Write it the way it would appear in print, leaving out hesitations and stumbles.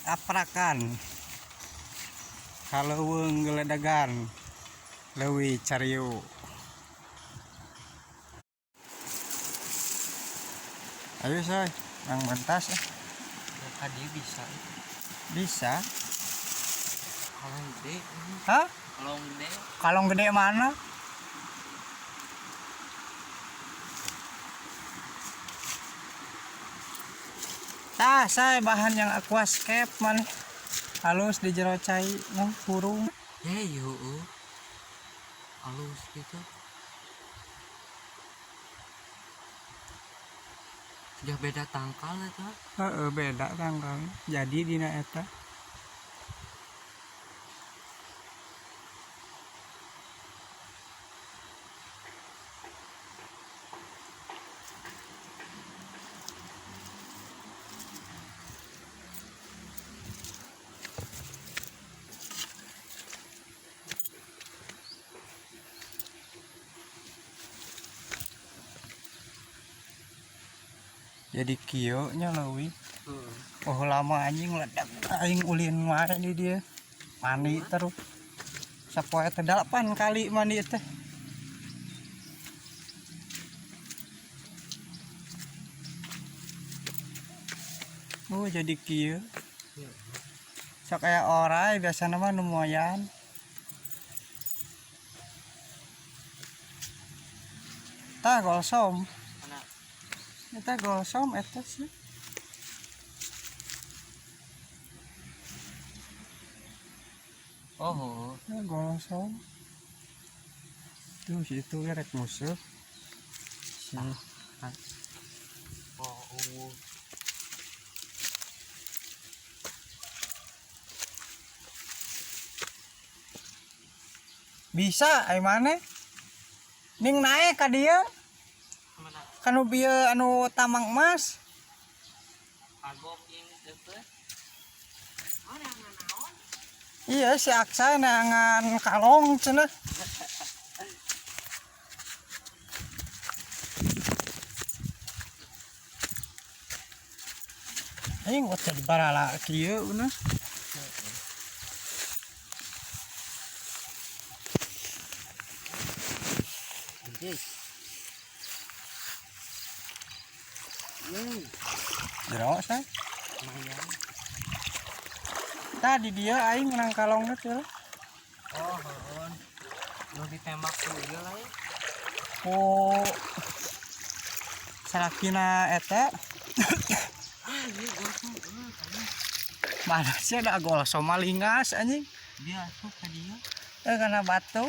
Aprakan kaleuweung geledagan leuwih cariu. Ayo soy, yang mentas ya. Tadi bisa. Bisa. Kalau gede. Hah? Kalau gede. Kalau gede mana? Saya bahan yang aquascape man halus di jero cai burung. Yuk. Halus gitu. Sudah beda tangkal eta. Beda tangkal. Jadi dina eta. Jadi kieu nya leuwih. Oh lama anjing ledak aing ulin wae di dia. Mandi terus. Sapoe teh 8 kali mandi teh. Oh jadi kieu. Sok kayak orai biasana mah nu moyan. Tah golsom. Eta golsom eta sih. Oh. Golsom. Tuh situ ya rek musuh. Oh. Bisa ai maneh. Ning naik ka dieu. Kanu bieu anu tamang emas. Agok ini teh. Iya si Aksa neangan kalong cenah. Aing wot jadi barala kieu bener. Jero say. Lumayan. Tadi dia aing menang kalongna teh. Oh, heun. Nu ditembak tuh ieu lah ya. Oh. Salakina eta. Ieu gosong. Mana sih ada golsom malingas anjing. Dia asup ka dieu. Karena batu.